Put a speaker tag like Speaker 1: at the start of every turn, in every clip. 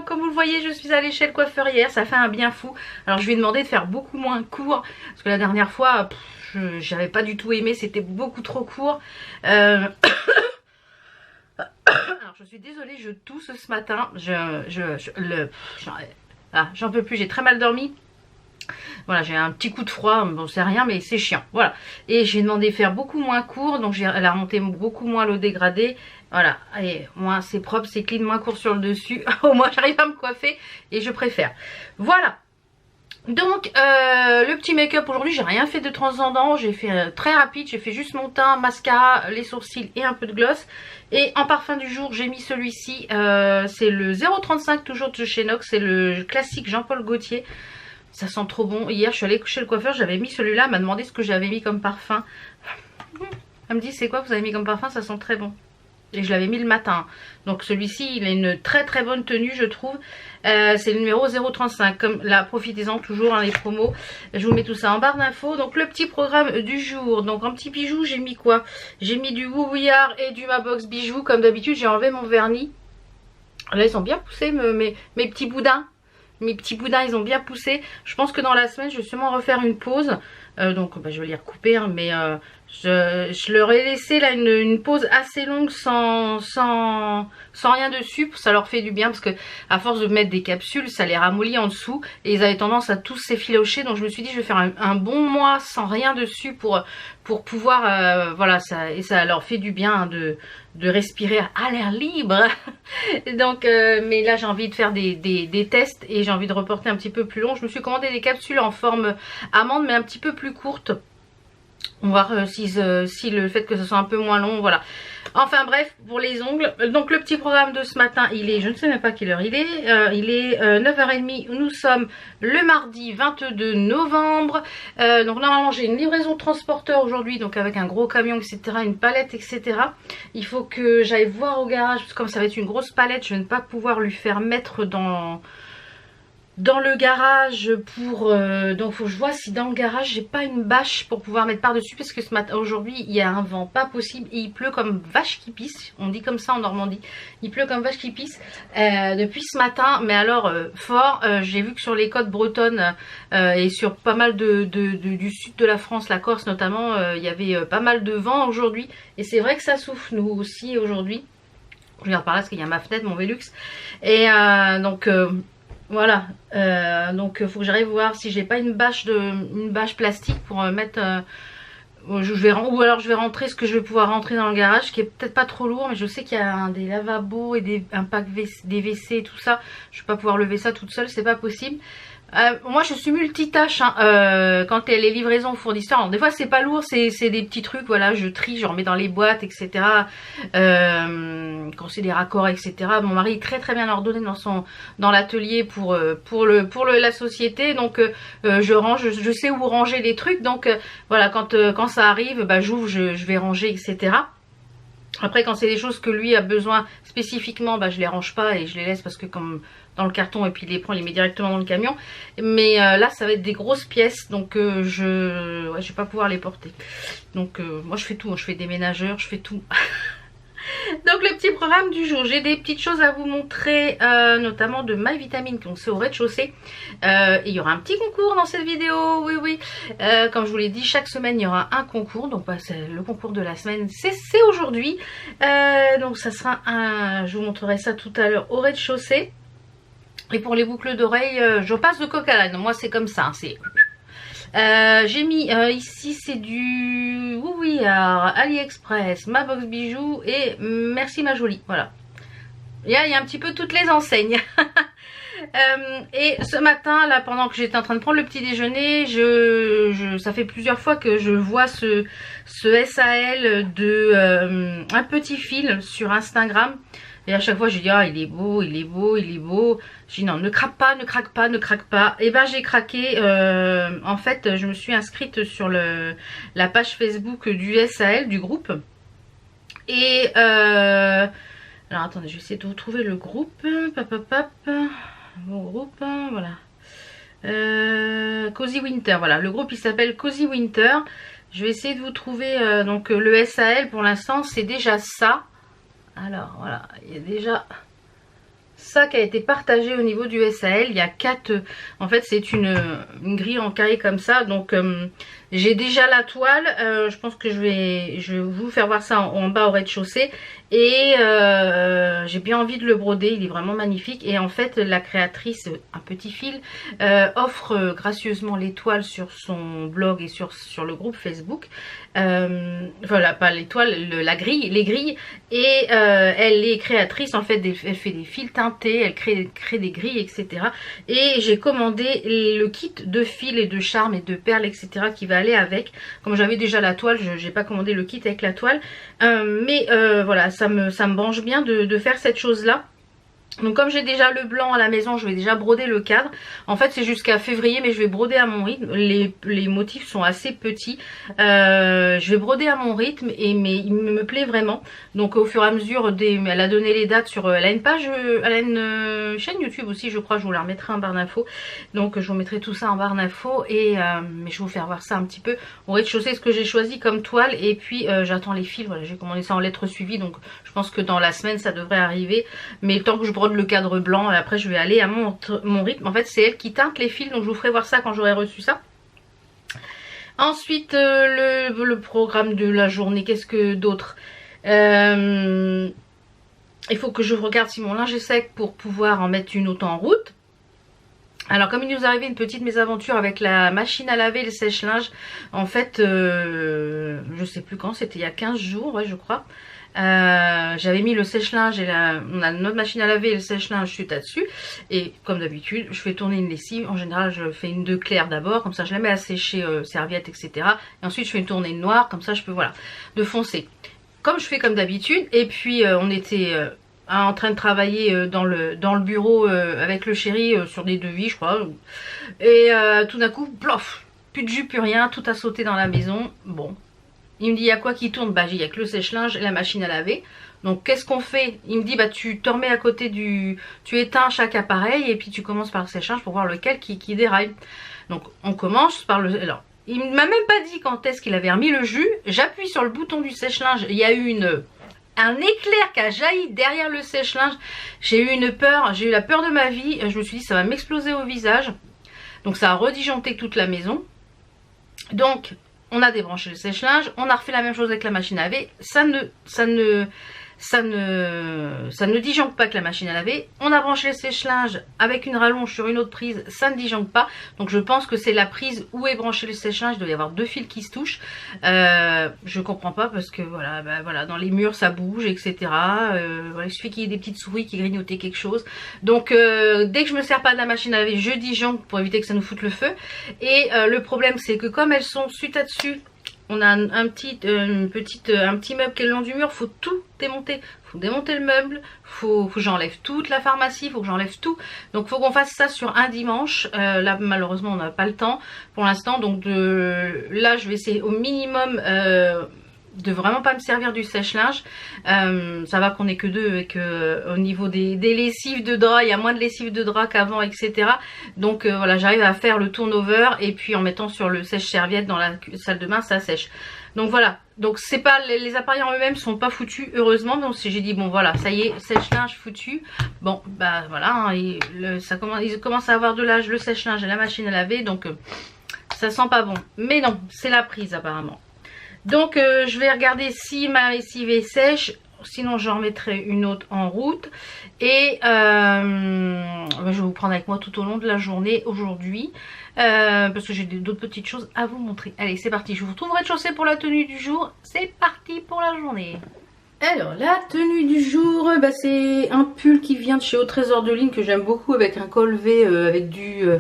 Speaker 1: comme vous le voyez, je suis allée chez le coiffeur hier, ça fait un bien fou. Alors je lui ai demandé de faire beaucoup moins court, parce que la dernière fois, j'avais pas du tout aimé, c'était beaucoup trop court. Alors je suis désolée, je tousse ce matin, j'en peux plus, j'ai très mal dormi. Voilà, j'ai un petit coup de froid, bon c'est rien mais c'est chiant, voilà. Et j'ai demandé de faire beaucoup moins court, donc elle a remonté beaucoup moins l'eau dégradée. Voilà, et moins c'est propre, c'est clean, moins court sur le dessus. Au moins j'arrive à me coiffer et je préfère. Voilà. Donc le petit make-up aujourd'hui, j'ai rien fait de transcendant, j'ai fait très rapide, j'ai fait juste mon teint, mascara, les sourcils et un peu de gloss. Et en parfum du jour, j'ai mis celui-ci, c'est le 035 toujours de chez Nox, c'est le classique Jean-Paul Gaultier. Ça sent trop bon. Hier je suis allée chez le coiffeur, j'avais mis celui-là, elle m'a demandé ce que j'avais mis comme parfum. Elle me dit c'est quoi que vous avez mis comme parfum, ça sent très bon. Et je l'avais mis le matin. Donc celui-ci il a une très très bonne tenue je trouve. C'est le numéro 035. Comme là, profitez-en toujours les promos. Je vous mets tout ça en barre d'infos. Donc le petit programme du jour. Donc en petit bijou j'ai mis quoi? J'ai mis du Woowouillard et du Mabox bijoux. Comme d'habitude j'ai enlevé mon vernis. Là ils ont bien poussé mes petits boudins. Mes petits boudins ils ont bien poussé. Je pense que dans la semaine je vais sûrement refaire une pause. Donc je vais les recouper hein, mais je leur ai laissé là une pause assez longue sans rien dessus. Ça leur fait du bien parce que à force de mettre des capsules ça les ramollit en dessous. Et ils avaient tendance à tous s'effilocher. Donc je me suis dit je vais faire un bon mois sans rien dessus pour pouvoir voilà et ça leur fait du bien hein, de respirer à l'air libre. Donc mais là j'ai envie de faire des tests et j'ai envie de reporter un petit peu plus long. Je me suis commandé des capsules en forme amande mais un petit peu plus courte. On va voir si le fait que ce soit un peu moins long, voilà. Enfin bref, pour les ongles, donc le petit programme de ce matin, il est, je ne sais même pas quelle heure il est 9h30, nous sommes le mardi 22 novembre. Donc normalement j'ai une livraison de transporteur aujourd'hui, donc avec un gros camion, etc., une palette, etc. Il faut que j'aille voir au garage, parce que comme ça va être une grosse palette, je vais ne pas pouvoir lui faire mettre dans le garage pour donc faut que je vois si dans le garage j'ai pas une bâche pour pouvoir mettre par dessus, parce que ce matin aujourd'hui il y a un vent pas possible et il pleut comme vache qui pisse, on dit comme ça en Normandie, il pleut comme vache qui pisse depuis ce matin, mais alors fort. J'ai vu que sur les côtes bretonnes et sur pas mal du sud de la France, la Corse notamment, il y avait pas mal de vent aujourd'hui et c'est vrai que ça souffle nous aussi aujourd'hui. Je regarde par là parce qu'il y a ma fenêtre, mon Velux, et donc voilà, donc faut que j'arrive à voir si j'ai pas une bâche plastique pour mettre ou alors je vais rentrer ce que je vais pouvoir rentrer dans le garage, qui est peut-être pas trop lourd, mais je sais qu'il y a des lavabos et un pack des WC et tout ça. Je vais pas pouvoir lever ça toute seule, c'est pas possible. Moi je suis multitâche hein, quand il y a les livraisons fournisseurs. Alors, des fois c'est pas lourd, c'est des petits trucs, voilà, je trie, je remets dans les boîtes, etc. Quand c'est des raccords, etc. Mon mari est très très bien ordonné dans l'atelier pour la société, donc je range, je sais où ranger les trucs, donc voilà, quand ça arrive, bah j'ouvre, je vais ranger, etc. Après quand c'est des choses que lui a besoin spécifiquement, bah je les range pas et je les laisse parce que comme dans le carton et puis il les prend, il les met directement dans le camion. Mais là ça va être des grosses pièces, donc je vais pas pouvoir les porter. Donc moi je fais tout, je fais des ménageurs, je fais tout. Donc le petit programme du jour, j'ai des petites choses à vous montrer, notamment de My Vitamine, donc c'est au rez-de-chaussée. Et il y aura un petit concours dans cette vidéo, oui. Comme je vous l'ai dit, chaque semaine il y aura un concours, donc bah, c'est le concours de la semaine, c'est aujourd'hui. Donc ça sera je vous montrerai ça tout à l'heure au rez-de-chaussée. Et pour les boucles d'oreilles, je passe de coq à l'âne, moi c'est comme ça, c'est... j'ai mis ici c'est du Woowouillard, AliExpress, Mabox bijoux et Merci ma jolie, voilà. Il y a un petit peu toutes les enseignes. Et ce matin là, pendant que j'étais en train de prendre le petit déjeuner, ça fait plusieurs fois que je vois ce SAL de un petit fil sur Instagram. Et à chaque fois je dis ah il est beau. Je dis non, ne craque pas. Et ben j'ai craqué. En fait je me suis inscrite sur la page Facebook du SAL, du groupe. Et alors attendez, je vais essayer de retrouver le groupe. Mon groupe, voilà. Cozy Winter, voilà. Le groupe il s'appelle Cozy Winter. Je vais essayer de vous trouver donc le SAL pour l'instant c'est déjà ça. Alors voilà, il y a déjà ça qui a été partagé au niveau du SAL. Il y a 4, en fait c'est une grille en carré comme ça, donc j'ai déjà la toile. Je pense que je vais vous faire voir ça en bas au rez-de-chaussée. Et j'ai bien envie de le broder, il est vraiment magnifique. Et en fait la créatrice, un petit fil, offre gracieusement les toiles sur son blog et sur le groupe Facebook. Voilà, pas les toiles, la grille, les grilles. Et elle est créatrice, en fait, elle fait des fils teintés, elle crée des grilles, etc. Et j'ai commandé le kit de fils et de charmes et de perles, etc. qui va aller avec. Comme j'avais déjà la toile, je n'ai pas commandé le kit avec la toile. Mais voilà, ça me branche bien de faire cette chose-là. Donc comme j'ai déjà le blanc à la maison, je vais déjà broder le cadre. En fait c'est jusqu'à février, mais je vais broder à mon rythme. Les motifs sont assez petits. Je vais broder à mon rythme, mais il me plaît vraiment. Donc au fur et à mesure, elle a donné les dates sur... Elle a une page, elle a une chaîne YouTube aussi, je crois. Je vous la remettrai en barre d'infos. Donc je vous mettrai tout ça en barre d'infos. Mais je vais vous faire voir ça un petit peu au rez-de-chaussée, ce que j'ai choisi comme toile. Et puis j'attends les fils. Voilà, j'ai commandé ça en lettres suivies. Donc je pense que dans la semaine ça devrait arriver. Mais tant que je brode le cadre blanc, et après je vais aller à mon rythme. En fait c'est elle qui teinte les fils, donc je vous ferai voir ça quand j'aurai reçu ça. Ensuite le programme de la journée, qu'est-ce que d'autre? Il faut que je regarde si mon linge est sec pour pouvoir en mettre une autre en route. Alors comme il nous arrivait une petite mésaventure avec la machine à laver et le sèche-linge, en fait je sais plus quand, c'était il y a 15 jours, ouais, je crois. J'avais mis le sèche-linge et on a notre machine à laver et le sèche-linge suite là-dessus. Et comme d'habitude, je fais tourner une lessive. En général, je fais une de claire d'abord, comme ça je la mets à sécher, serviette, etc. Et ensuite, je fais une tournée de noir, comme ça je peux, voilà, de foncer. Comme je fais comme d'habitude. Et puis, on était en train de travailler dans le bureau avec le chéri sur des devis, je crois. Et tout d'un coup, plof, plus de jus, plus rien, tout a sauté dans la maison. Bon. Il me dit, il y a quoi qui tourne? Bah, il y a que le sèche-linge et la machine à laver. Donc, qu'est-ce qu'on fait? Il me dit, bah, tu te remets à côté tu éteins chaque appareil et puis tu commences par le sèche-linge pour voir lequel qui déraille. Donc, on commence par le... Alors, il m'a même pas dit quand est-ce qu'il avait remis le jus. J'appuie sur le bouton du sèche-linge. Il y a eu un éclair qui a jailli derrière le sèche-linge. J'ai eu une peur, j'ai eu la peur de ma vie. Je me suis dit, ça va m'exploser au visage. Donc, ça a redijoncté toute la maison. Donc... On a débranché le sèche-linge, on a refait la même chose avec la machine à laver. Ça ne disjoncte pas que la machine à laver. On a branché le sèche-linge avec une rallonge sur une autre prise, ça ne disjoncte pas. Donc je pense que c'est la prise où est branché le sèche-linge. Il doit y avoir deux fils qui se touchent. Je comprends pas parce que voilà, voilà, dans les murs ça bouge, etc. Voilà, il suffit qu'il y ait des petites souris qui grignotaient quelque chose. Donc dès que je me sers pas de la machine à laver, je disjoncte pour éviter que ça nous foute le feu. Et le problème c'est que comme elles sont suite à dessus, on a un petit meuble qui est le long du mur, faut tout démonter. Faut démonter le meuble, faut que j'enlève toute la pharmacie, faut que j'enlève tout. Donc faut qu'on fasse ça sur un dimanche. Là malheureusement on n'a pas le temps pour l'instant. Donc là je vais essayer au minimum de vraiment pas me servir du sèche-linge. Ça va qu'on est que deux et que au niveau des lessives de drap, il y a moins de lessives de drap qu'avant, etc. Donc voilà, j'arrive à faire le turnover et puis en mettant sur le sèche-serviette dans la salle de bain, ça sèche. Donc voilà, donc c'est pas les appareils en eux-mêmes sont pas foutus heureusement. Donc j'ai dit bon voilà, ça y est, sèche-linge foutu. Bon bah voilà, hein, ils commencent à avoir de l'âge, le sèche-linge et la machine à laver, donc ça sent pas bon. Mais non, c'est la prise apparemment. Donc je vais regarder si ma lessive est sèche, sinon j'en remettrai une autre en route. Et je vais vous prendre avec moi tout au long de la journée aujourd'hui, parce que j'ai d'autres petites choses à vous montrer. Allez c'est parti, je vous retrouve au rez-de-chaussée pour la tenue du jour. C'est parti pour la journée. Alors la tenue du jour, bah, c'est un pull qui vient de chez Au Trésor de Ligne que j'aime beaucoup, avec un col V, avec il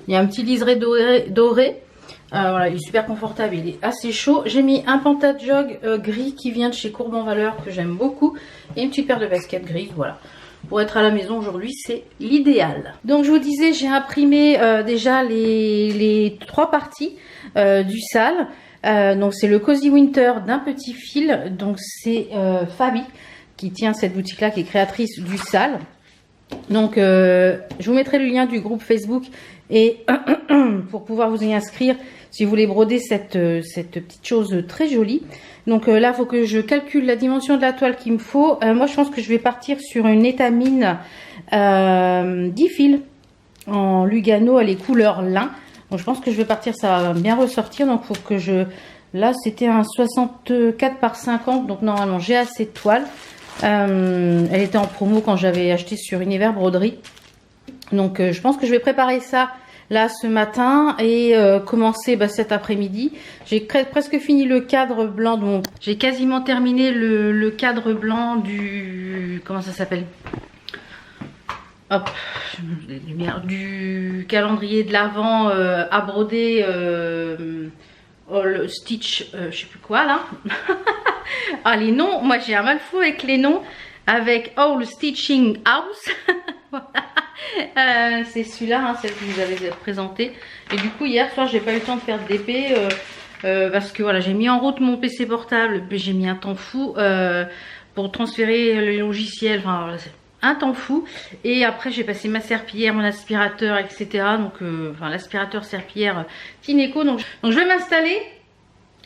Speaker 1: y a un petit liseré doré. Voilà, il est super confortable, il est assez chaud. J'ai mis un pantalon jog gris qui vient de chez Courban Valeur que j'aime beaucoup. Et une petite paire de baskets grises, voilà. Pour être à la maison aujourd'hui, c'est l'idéal. Donc je vous disais, j'ai imprimé déjà les 3 parties du sale. Donc c'est le Cozy Winter d'un petit fil. Donc c'est Fabi qui tient cette boutique là, qui est créatrice du sale. Donc je vous mettrai le lien du groupe Facebook Et pour pouvoir vous y inscrire, si vous voulez broder cette petite chose très jolie. Donc là, il faut que je calcule la dimension de la toile qu'il me faut. Moi, je pense que je vais partir sur une étamine 10 fils en Lugano, elle est couleur lin. Donc je pense que je vais partir, ça va bien ressortir. Donc il faut que je... Là, c'était un 64 par 50, donc normalement, j'ai assez de toile. Elle était en promo quand j'avais acheté sur Univers Broderie. Donc je pense que je vais préparer ça là ce matin et commencer cet après-midi. J'ai presque fini le cadre blanc. J'ai quasiment terminé le cadre blanc du... Comment ça s'appelle? Hop, les lumières. Du calendrier de l'Avent à broder... le Stitch, je sais plus quoi là. Ah, les noms, moi j'ai un mal fou avec les noms. Avec All Stitching House. C'est celui-là, hein, celle que vous avez présenté. Et du coup hier soir j'ai pas eu le temps de faire de DP parce que voilà, j'ai mis en route mon PC portable, j'ai mis un temps fou pour transférer le logiciel, enfin voilà, un temps fou. Et après j'ai passé ma serpillière, mon aspirateur, etc. Donc enfin l'aspirateur serpillière Tineco. Donc je vais m'installer.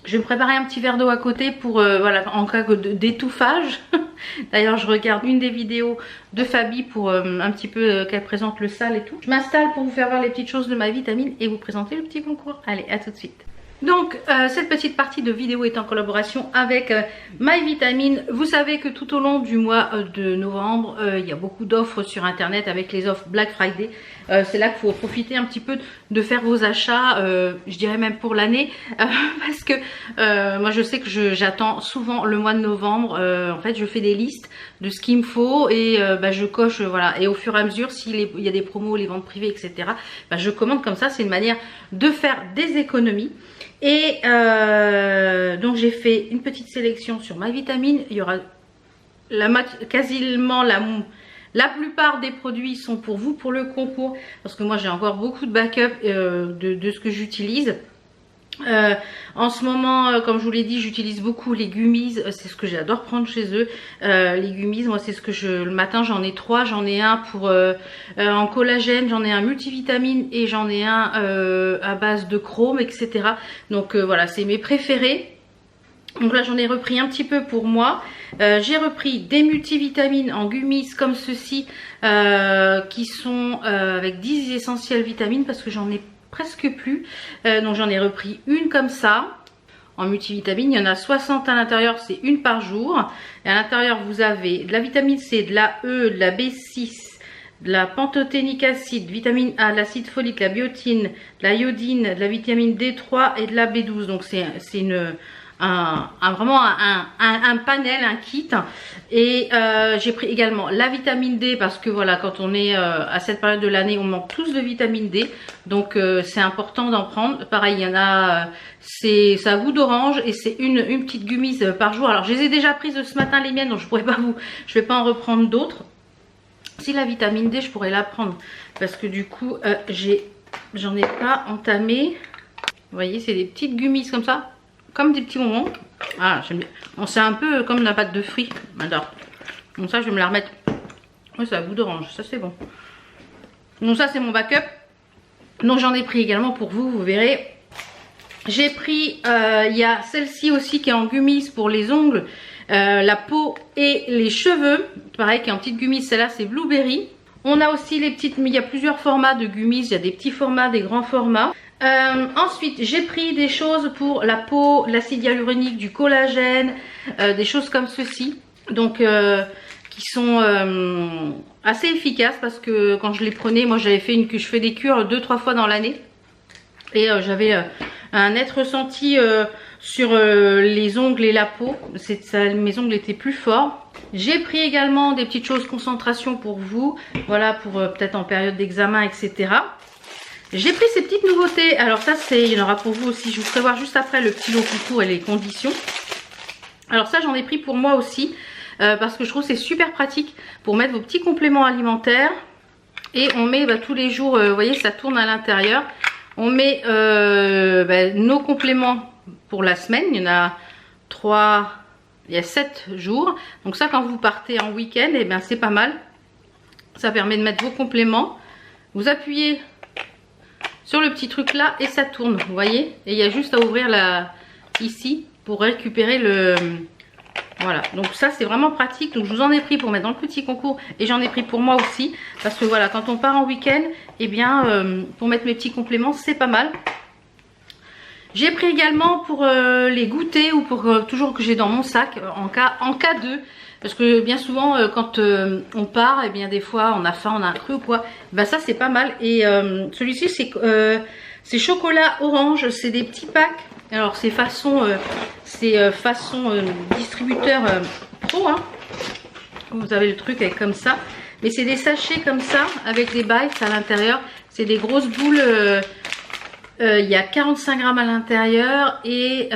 Speaker 1: Je vais me préparer un petit verre d'eau à côté pour voilà, en cas d'étouffage. D'ailleurs je regarde une des vidéos de Fabi pour un petit peu qu'elle présente le sale et tout. Je m'installe pour vous faire voir les petites choses de ma vitamine et vous présenter le petit concours. Allez, à tout de suite. Donc cette petite partie de vidéo est en collaboration avec My Vitamine. Vous savez que tout au long du mois de novembre, il y a beaucoup d'offres sur internet avec les offres Black Friday. C'est là qu'il faut profiter un petit peu de faire vos achats, je dirais même pour l'année, parce que moi je sais que j'attends souvent le mois de novembre. En fait je fais des listes de ce qu'il me faut et je coche, voilà, et au fur et à mesure s'il y a des promos, les ventes privées, etc., je commande comme ça. C'est une manière de faire des économies. Et donc j'ai fait une petite sélection sur My Vitamine. Il y aura quasiment la plupart des produits sont pour vous pour le concours, parce que moi j'ai encore beaucoup de backup de ce que j'utilise. En ce moment, comme je vous l'ai dit, j'utilise beaucoup les gummies. C'est ce que j'adore prendre chez eux. Les gummies, moi c'est ce que le matin j'en ai 3. J'en ai un pour en collagène, j'en ai un multivitamine et j'en ai un à base de chrome, etc. Donc voilà, c'est mes préférés. Donc là j'en ai repris un petit peu pour moi. J'ai repris des multivitamines en gummies comme ceci qui sont avec 10 essentielles vitamines, parce que j'en ai presque plus. Donc j'en ai repris une comme ça en multivitamine. Il y en a 60 à l'intérieur, c'est une par jour. Et à l'intérieur vous avez de la vitamine C, de la E, de la B6, de la pantothénique acide, vitamine A, de l'acide folique, de la biotine, de la iodine, de la vitamine D3 et de la B12. Donc c'est vraiment un panel, un kit. Et j'ai pris également la vitamine D, parce que voilà, quand on est à cette période de l'année, on manque tous de vitamine D, donc c'est important d'en prendre. Pareil, il y en a, ça a goût d'orange et c'est une petite gummies par jour. Alors je les ai déjà prises ce matin, les miennes, donc je vais pas en reprendre d'autres. Si la vitamine D, je pourrais la prendre, parce que du coup j'en ai pas entamé. Vous voyez, c'est des petites gummies comme ça, comme des petits bonbons. Ah, j'aime bien. Bon, c'est un peu comme la pâte de fruits. J'adore. Donc ça, je vais me la remettre. Oui, ça a goût d'orange. Ça, c'est bon. Donc ça, c'est mon backup. Donc j'en ai pris également pour vous, vous verrez. J'ai pris, il y a celle-ci aussi qui est en gummies pour les ongles, la peau et les cheveux. Pareil, qui est en petite gummies. Celle-là, c'est blueberry. On a aussi les petites, mais il y a plusieurs formats de gummies. Il y a des petits formats, des grands formats. Ensuite j'ai pris des choses pour la peau, l'acide hyaluronique, du collagène, des choses comme ceci, donc qui sont assez efficaces, parce que quand je les prenais, moi je fais des cures 2-3 fois dans l'année, et j'avais un net ressenti sur les ongles et la peau. Mes ongles étaient plus forts. J'ai pris également des petites choses concentration pour vous, voilà, pour peut-être en période d'examen, etc. J'ai pris ces petites nouveautés. Alors ça, il y en aura pour vous aussi. Je vous ferai voir juste après le petit lot concours et les conditions. Alors ça, j'en ai pris pour moi aussi. Parce que je trouve que c'est super pratique pour mettre vos petits compléments alimentaires. Et on met tous les jours, vous voyez, ça tourne à l'intérieur. On met nos compléments pour la semaine. Il y en a 3, il y a 7 jours. Donc ça, quand vous partez en week-end, eh bien c'est pas mal. Ça permet de mettre vos compléments. Vous appuyez sur le petit truc là et ça tourne, vous voyez. Et il y a juste à ouvrir la ici pour récupérer le... Voilà, donc ça c'est vraiment pratique. Donc je vous en ai pris pour mettre dans le petit concours et j'en ai pris pour moi aussi. Parce que voilà, quand on part en week-end, eh bien pour mettre mes petits compléments, c'est pas mal. J'ai pris également pour les goûter ou pour toujours que j'ai dans mon sac en cas de... Parce que bien souvent quand on part, eh bien des fois on a faim, on a un creux ou quoi. Ben ça c'est pas mal. Et celui-ci c'est chocolat orange, c'est des petits packs. Alors c'est façon distributeur pro, hein. Vous avez le truc avec comme ça. Mais c'est des sachets comme ça avec des bites à l'intérieur. C'est des grosses boules. Il y a 45 grammes à l'intérieur et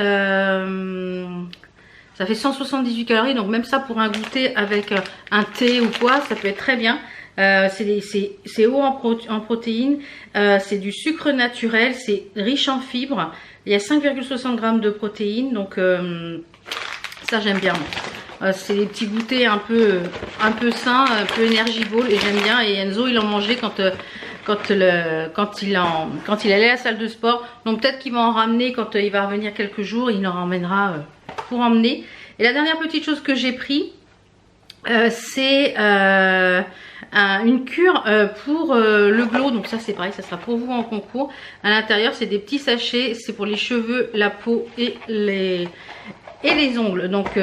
Speaker 1: ça fait 178 calories. Donc même ça pour un goûter avec un thé ou quoi, ça peut être très bien. C'est haut en protéines, c'est du sucre naturel, c'est riche en fibres. Il y a 5,60 grammes de protéines, donc ça j'aime bien. C'est des petits goûters un peu sains, un peu énergivores et j'aime bien. Et Enzo il en mangeait quand il allait à la salle de sport. Donc peut-être qu'il va en ramener quand il va revenir quelques jours, il en ramènera pour emmener. Et la dernière petite chose que j'ai pris, c'est une cure pour le glow. Donc ça c'est pareil, ça sera pour vous en concours. À l'intérieur c'est des petits sachets, c'est pour les cheveux, la peau et les ongles. Donc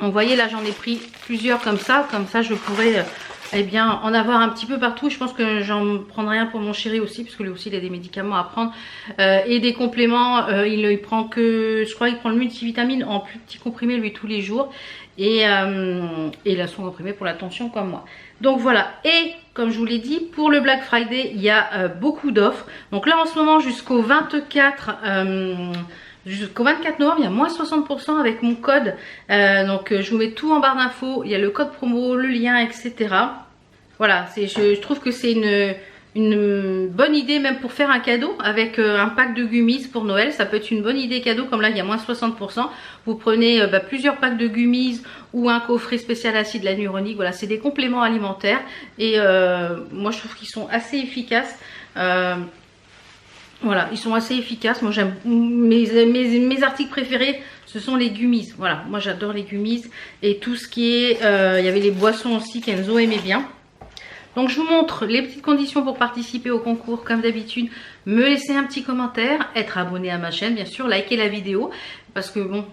Speaker 1: vous voyez là j'en ai pris plusieurs comme ça je pourrais eh bien en avoir un petit peu partout. Je pense que j'en prendrai un pour mon chéri aussi, parce que lui aussi il a des médicaments à prendre et des compléments. Il prend que, je crois qu'il prend le multivitamine en plus petit comprimé lui tous les jours. Et il a son comprimé pour la tension comme moi. Donc voilà, et comme je vous l'ai dit, pour le Black Friday, il y a beaucoup d'offres. Donc là en ce moment jusqu'au 24 novembre, il y a moins 60% avec mon code. Donc je vous mets tout en barre d'infos, il y a le code promo, le lien, etc. Voilà, je trouve que c'est une bonne idée même pour faire un cadeau avec un pack de gummies pour Noël. Ça peut être une bonne idée cadeau, comme là il y a moins 60%. Vous prenez plusieurs packs de gummies ou un coffret spécial acide hyaluronique. Voilà, c'est des compléments alimentaires et moi je trouve qu'ils sont assez efficaces. Voilà, ils sont assez efficaces. Moi j'aime mes articles préférés, ce sont les gummies. Voilà, moi j'adore les gummies et tout ce qui est il y avait les boissons aussi qu'Enzo aimait bien. Donc je vous montre les petites conditions pour participer au concours comme d'habitude. Me laisser un petit commentaire, être abonné à ma chaîne bien sûr, liker la vidéo. Parce que bon,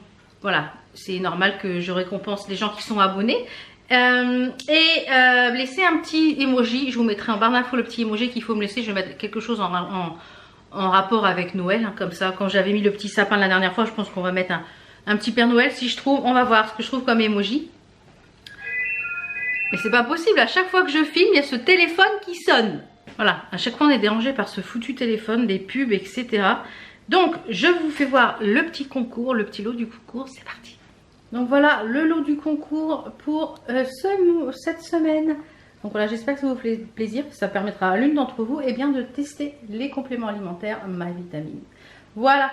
Speaker 1: voilà, c'est normal que je récompense les gens qui sont abonnés. Laisser un petit emoji, je vous mettrai en barre d'infos le petit emoji qu'il faut me laisser. Je vais mettre quelque chose en rapport avec Noël. Hein, comme ça, quand j'avais mis le petit sapin la dernière fois, je pense qu'on va mettre un petit Père Noël. Si je trouve, on va voir ce que je trouve comme emoji. Mais c'est pas possible, à chaque fois que je filme, il y a ce téléphone qui sonne. Voilà, à chaque fois on est dérangé par ce foutu téléphone, des pubs, etc. Donc, je vous fais voir le petit concours, le petit lot du concours, c'est parti. Donc voilà, le lot du concours pour cette semaine. Donc voilà, j'espère que ça vous fait plaisir, ça permettra à l'une d'entre vous de tester les compléments alimentaires Ma Vitamine. Voilà.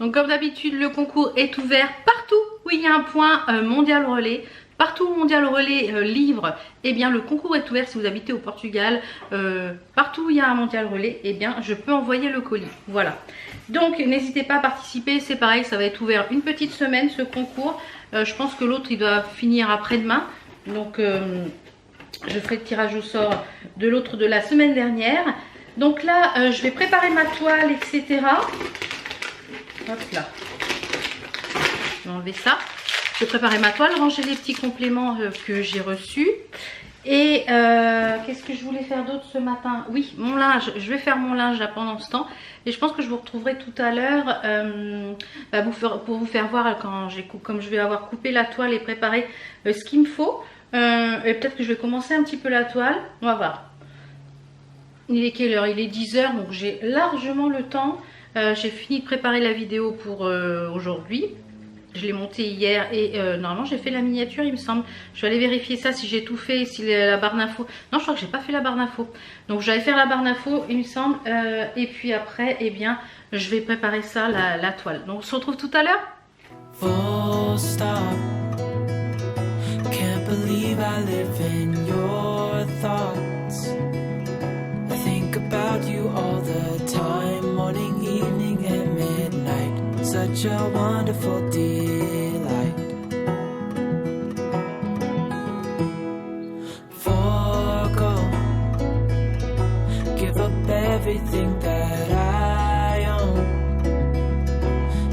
Speaker 1: Donc comme d'habitude, le concours est ouvert partout où il y a un point mondial relais. Partout où Mondial Relais livre, le concours est ouvert. Si vous habitez au Portugal, partout où il y a un Mondial Relais, je peux envoyer le colis. Voilà. Donc n'hésitez pas à participer, c'est pareil, ça va être ouvert une petite semaine ce concours. Je pense que l'autre il doit finir après-demain. Donc je ferai le tirage au sort de l'autre de la semaine dernière. Donc là, je vais préparer ma toile, etc. Hop là. Je vais enlever ça. Je vais préparer ma toile, ranger les petits compléments que j'ai reçus. Et qu'est-ce que je voulais faire d'autre ce matin? Oui, mon linge. Je vais faire mon linge là pendant ce temps. Et je pense que je vous retrouverai tout à l'heure pour vous faire voir comme je vais avoir coupé la toile et préparé ce qu'il me faut. Et peut-être que je vais commencer un petit peu la toile. On va voir. Il est quelle heure? Il est 10 h, donc j'ai largement le temps. J'ai fini de préparer la vidéo pour aujourd'hui. Je l'ai monté hier et normalement j'ai fait la miniature il me semble. Je vais aller vérifier ça si j'ai tout fait, si la barre d'infos. Non, je crois que j'ai pas fait la barre d'infos. Donc j'allais faire la barre d'infos il me semble. Et puis après je vais préparer ça, la toile. Donc on se retrouve tout à l'heure. Full stop. Can't believe I live in your thoughts. I think about you all
Speaker 2: such a wonderful delight. Forgo, give up everything that I own.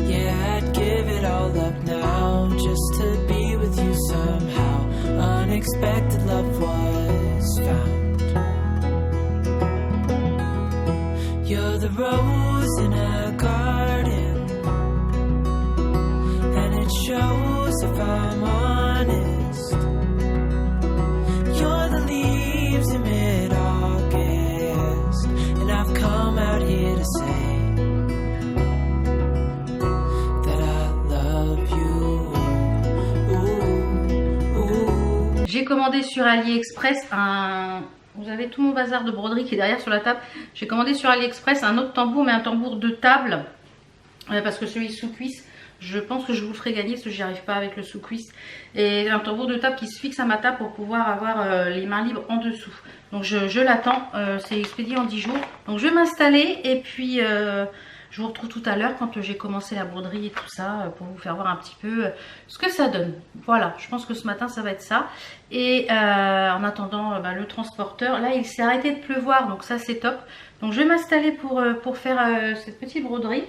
Speaker 2: Yeah, I'd give it all up now just to be with you somehow. Unexpected love was found. You're the rose in a garden, and it shows if I'm honest. You're the leaves in mid-August, and I've come out here to say that I love you. Ooh, ooh.
Speaker 1: J'ai commandé sur AliExpress un... Vous avez tout mon bazar de broderie qui est derrière sur la table. J'ai commandé sur AliExpress un autre tambour, mais un tambour de table. Parce que celui sous cuisse, je pense que je vous le ferai gagner parce que j'y arrive pas avec le sous cuisse. Et un tambour de table qui se fixe à ma table pour pouvoir avoir les mains libres en dessous. Donc je l'attends, c'est expédié en 10 jours. Donc je vais m'installer et puis je vous retrouve tout à l'heure quand j'ai commencé la broderie et tout ça pour vous faire voir un petit peu ce que ça donne. Voilà, je pense que ce matin ça va être ça. Et en attendant le transporteur, là il s'est arrêté de pleuvoir donc ça c'est top. Donc je vais m'installer pour faire cette petite broderie.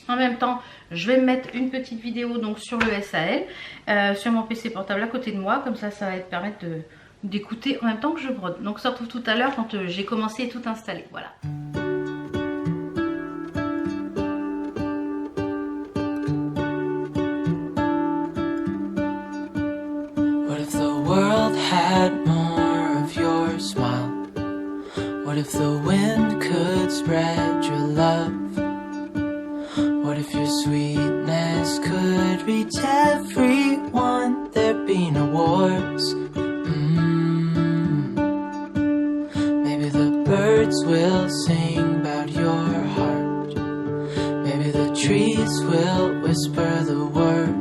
Speaker 1: En même temps, je vais me mettre une petite vidéo donc sur le SAL, sur mon PC portable à côté de moi. Comme ça, ça va te permettre d'écouter en même temps que je brode. Donc on se retrouve tout à l'heure quand j'ai commencé et tout installé. Voilà.
Speaker 2: What if the world had more of your smile? What if the wind could spread your love? What if your sweetness could reach everyone? There'd be no wars. Maybe the birds will sing about your heart. Maybe the trees will whisper the word.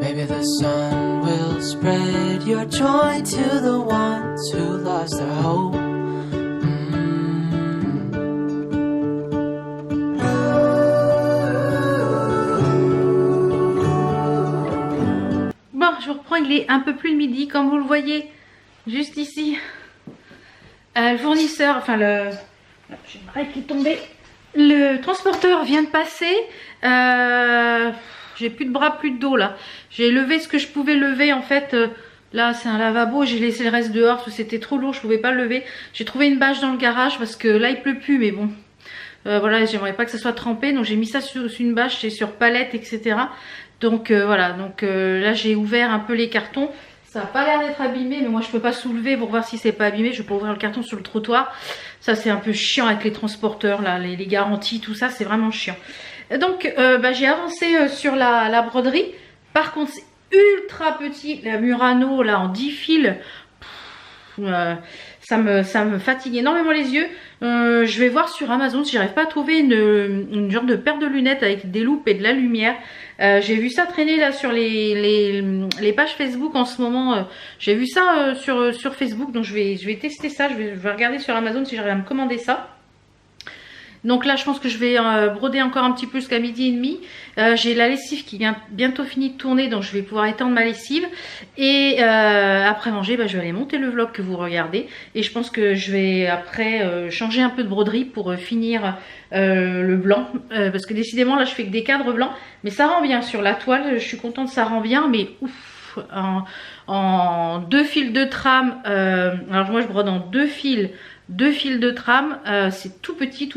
Speaker 2: Maybe the sun will spread your joy to the ones who lost their hope.
Speaker 1: Bon, je vous reprends, il est un peu plus de midi, comme vous le voyez, juste ici. Le fournisseur, enfin le... J'ai une raie qui est tombée. Le transporteur vient de passer. J'ai plus de bras, plus de dos là. J'ai levé ce que je pouvais lever en fait. Là c'est un lavabo, j'ai laissé le reste dehors parce que c'était trop lourd, je pouvais pas le lever. J'ai trouvé une bâche dans le garage parce que là il pleut plus mais bon. Voilà, j'aimerais pas que ça soit trempé, donc j'ai mis ça sur une bâche, c'est sur palette, etc. Donc voilà, donc là j'ai ouvert un peu les cartons. Ça n'a pas l'air d'être abîmé, mais moi je peux pas soulever pour voir si c'est pas abîmé. Je peux pas ouvrir le carton sur le trottoir. Ça c'est un peu chiant avec les transporteurs, là, les garanties, tout ça, c'est vraiment chiant. Donc j'ai avancé sur la broderie. Par contre c'est ultra petit, la Murano là en 10 fils. Ça me fatigue énormément les yeux. Je vais voir sur Amazon si j'arrive pas à trouver une genre de paire de lunettes avec des loupes et de la lumière. J'ai vu ça traîner là sur les pages Facebook en ce moment. J'ai vu ça sur Facebook, donc je vais tester ça. Je vais regarder sur Amazon si j'arrive à me commander ça. Donc là, je pense que je vais broder encore un petit peu jusqu'à midi et demi. J'ai la lessive qui vient bientôt fini de tourner, donc je vais pouvoir étendre ma lessive. Et après manger, je vais aller monter le vlog que vous regardez. Et je pense que je vais après changer un peu de broderie pour finir le blanc. Parce que décidément, là, je fais que des cadres blancs. Mais ça rend bien sur la toile. Je suis contente, ça rend bien. Mais ouf, en 2 fils de trame. Alors moi, je brode en 2 fils de trame, c'est tout petit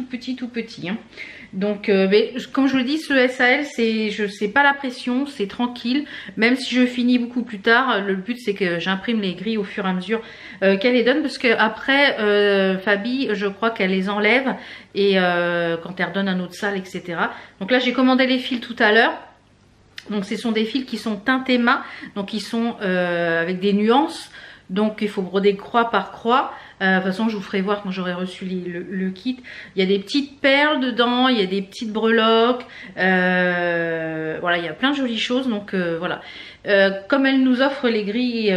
Speaker 1: hein. Donc mais comme je vous le dis, le SAL c'est pas la pression, c'est tranquille. Même si je finis beaucoup plus tard, le but c'est que j'imprime les grilles au fur et à mesure qu'elle les donne, parce que après Fabi, je crois qu'elle les enlève et quand elle redonne un autre sale, etc. Donc là j'ai commandé les fils tout à l'heure. Donc ce sont des fils qui sont teintés mat, donc ils sont avec des nuances. Donc il faut broder croix par croix. De toute façon, je vous ferai voir quand j'aurai reçu le kit. Il y a des petites perles dedans, il y a des petites breloques. Voilà, il y a plein de jolies choses. Donc voilà. Comme elle nous offre les grilles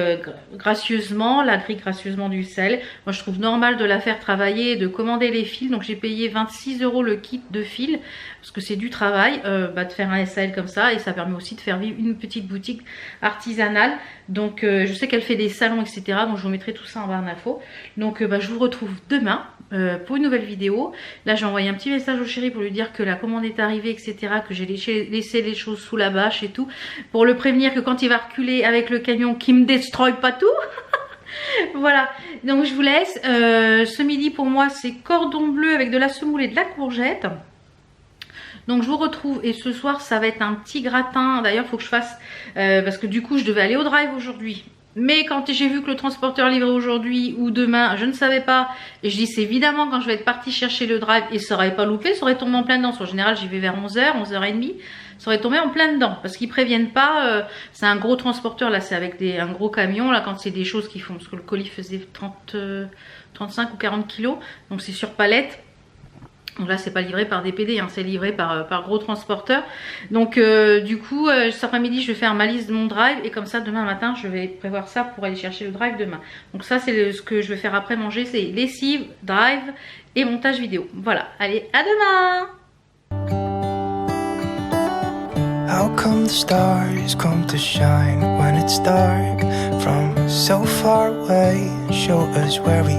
Speaker 1: gracieusement, la grille gracieusement du sel, moi je trouve normal de la faire travailler et de commander les fils. Donc j'ai payé 26 € le kit de fils parce que c'est du travail de faire un SAL comme ça, et ça permet aussi de faire vivre une petite boutique artisanale. Donc je sais qu'elle fait des salons, etc. Donc je vous mettrai tout ça en barre d'infos. Donc je vous retrouve demain pour une nouvelle vidéo. Là j'ai envoyé un petit message au chéri pour lui dire que la commande est arrivée, etc. Que j'ai laissé les choses sous la bâche et tout, pour le prévenir que quand il va reculer avec le camion, qu'il me destroy pas tout. Voilà, donc je vous laisse. Ce midi pour moi c'est cordon bleu avec de la semoule et de la courgette. Donc je vous retrouve, et ce soir ça va être un petit gratin. D'ailleurs il faut que je fasse parce que du coup je devais aller au drive aujourd'hui, mais quand j'ai vu que le transporteur livrait aujourd'hui ou demain, je ne savais pas, et je dis c'est évidemment quand je vais être partie chercher le drive, et ça aurait pas loupé, ça aurait tombé en plein dedans. En général j'y vais vers 11h, 11h30, ça aurait tombé en plein dedans parce qu'ils préviennent pas. C'est un gros transporteur, là c'est avec un gros camion, là quand c'est des choses qui font, parce que le colis faisait 35 ou 40 kilos, donc c'est sur palette. Donc là c'est pas livré par DPD, hein, c'est livré par gros transporteur. Donc du coup cet après-midi je vais faire ma liste de mon drive, et comme ça demain matin je vais prévoir ça pour aller chercher le drive demain. Donc ça c'est ce que je vais faire après manger, c'est lessive, drive et montage vidéo. Voilà, allez, à demain.
Speaker 2: How come the stars come to shine when it's dark from so far away and show us where we